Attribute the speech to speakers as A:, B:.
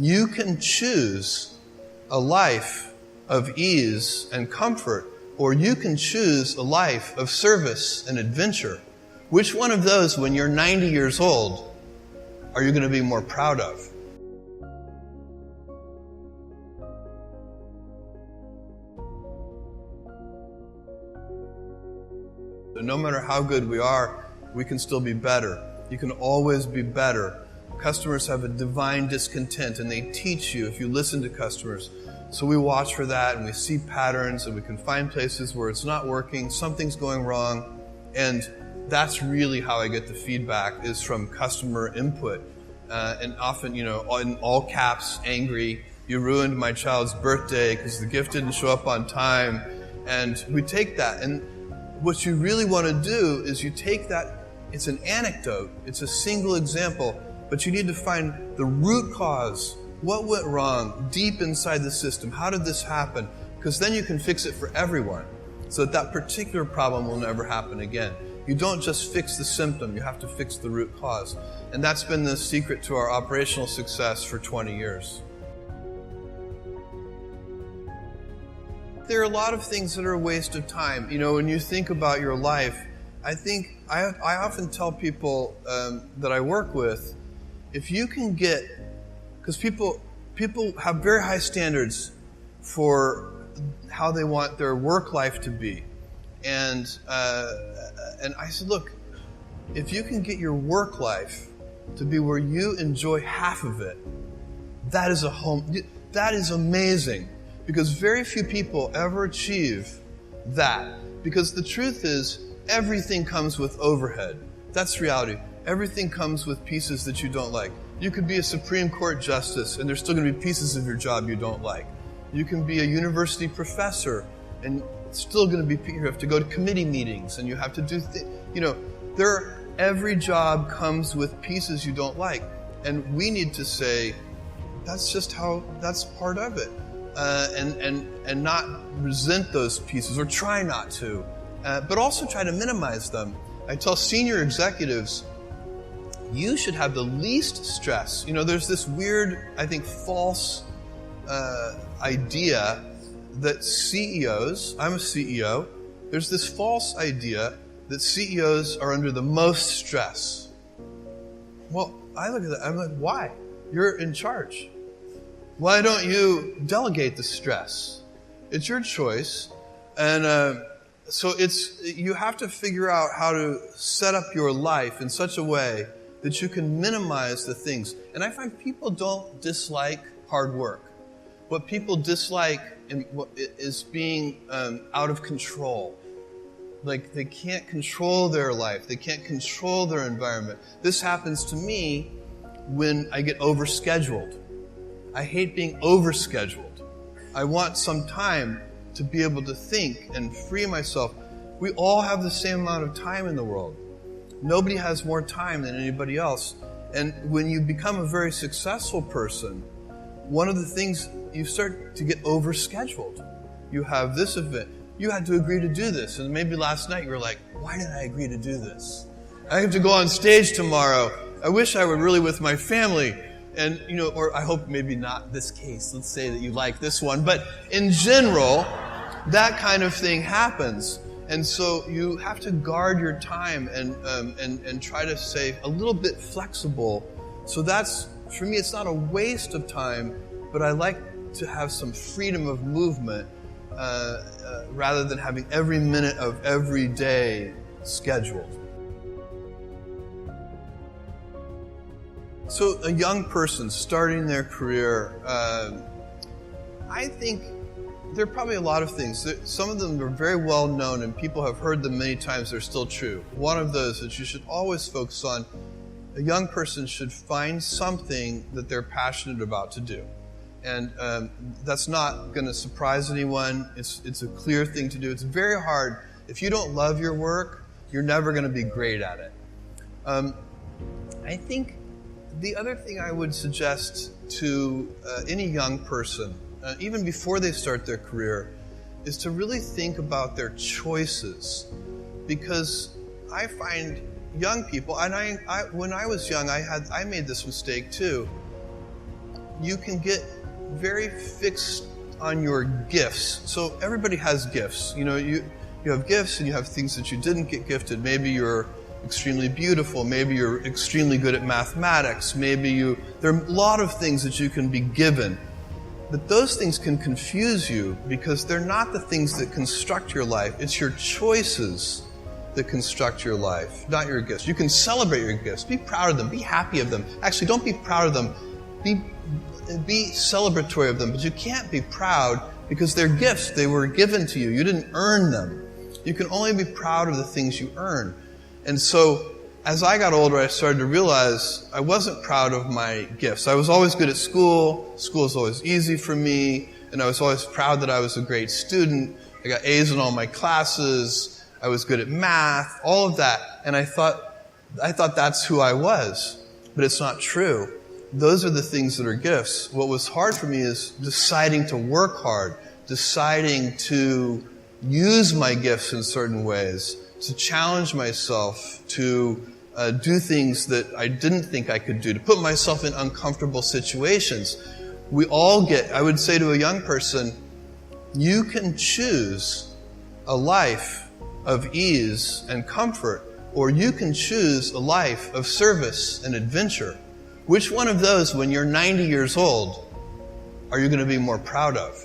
A: You can choose a life of ease and comfort, or you can choose a life of service and adventure. Which one of those, when you're 90 years old, are you going to be more proud of? No matter how good we are, we can still be better. You can always be better. Customers have a divine discontent, and they teach you if you listen to customers. So we watch for that, and we see patterns, and we can find places where it's not working, something's going wrong, and that's really how I get the feedback, is from customer input. And often, in all caps, angry, you ruined my child's birthday because the gift didn't show up on time. And we take that, and what you really want to do is you take that, it's an anecdote, it's a single example, but you need to find the root cause. What went wrong deep inside the system? How did this happen? Because then you can fix it for everyone, so that particular problem will never happen again. You don't just fix the symptom, you have to fix the root cause. And that's been the secret to our operational success for 20 years. There are a lot of things that are a waste of time. When you think about your life, I often tell people that I work with, if you can get, because people have very high standards for how they want their work life to be. And I said, look, if you can get your work life to be where you enjoy half of it, that is amazing. Because very few people ever achieve that. Because the truth is, everything comes with overhead. That's reality. Everything comes with pieces that you don't like. You could be a Supreme Court justice, and there's still going to be pieces of your job you don't like. You can be a university professor, and it's still going to be, you have to go to committee meetings, and you have to do every job comes with pieces you don't like. And we need to say, that's part of it. And not resent those pieces, or try not to, but also try to minimize them. I tell senior executives, you should have the least stress. There's this weird, I think, false idea that CEOs, I'm a CEO, there's this false idea that CEOs are under the most stress. Well, I look at that, I'm like, why? You're in charge. Why don't you delegate the stress? It's your choice. And so you have to figure out how to set up your life in such a way that you can minimize the things. And I find people don't dislike hard work. What people dislike is being out of control. Like, they can't control their life. They can't control their environment. This happens to me when I get overscheduled. I hate being overscheduled. I want some time to be able to think and free myself. We all have the same amount of time in the world. Nobody has more time than anybody else. And when you become a very successful person, one of the things, you start to get overscheduled. You have this event. You had to agree to do this. And maybe last night you were like, why did I agree to do this? I have to go on stage tomorrow. I wish I were really with my family. And, or I hope maybe not this case. Let's say that you like this one. But in general, that kind of thing happens. And so you have to guard your time and try to stay a little bit flexible. So that's, for me, it's not a waste of time, but I like to have some freedom of movement rather than having every minute of every day scheduled. So a young person starting their career, I think there are probably a lot of things. Some of them are very well known and people have heard them many times. They're still true. One of those that you should always focus on, a young person should find something that they're passionate about to do. And that's not going to surprise anyone. It's a clear thing to do. It's very hard. If you don't love your work, you're never going to be great at it. I think the other thing I would suggest to any young person, even before they start their career, is to really think about their choices. Because I find young people, and I when I was young, I made this mistake too. you can get very fixed on your gifts. So everybody has gifts. You know, you have gifts and you have things that you didn't get gifted. Maybe you're extremely beautiful. Maybe you're extremely good at mathematics. There are a lot of things that you can be given. But those things can confuse you because they're not the things that construct your life. It's your choices that construct your life, not your gifts. You can celebrate your gifts. Be proud of them. Be happy of them. Actually, don't be proud of them. Be celebratory of them. But you can't be proud because they're gifts. They were given to you. You didn't earn them. You can only be proud of the things you earn. And so, as I got older, I started to realize I wasn't proud of my gifts. I was always good at school. School was always easy for me. And I was always proud that I was a great student. I got A's in all my classes. I was good at math, all of that. And I thought that's who I was. But it's not true. Those are the things that are gifts. What was hard for me is deciding to work hard, deciding to use my gifts in certain ways, to challenge myself, to do things that I didn't think I could do, to put myself in uncomfortable situations. I would say to a young person, you can choose a life of ease and comfort, or you can choose a life of service and adventure. Which one of those, when you're 90 years old, are you going to be more proud of?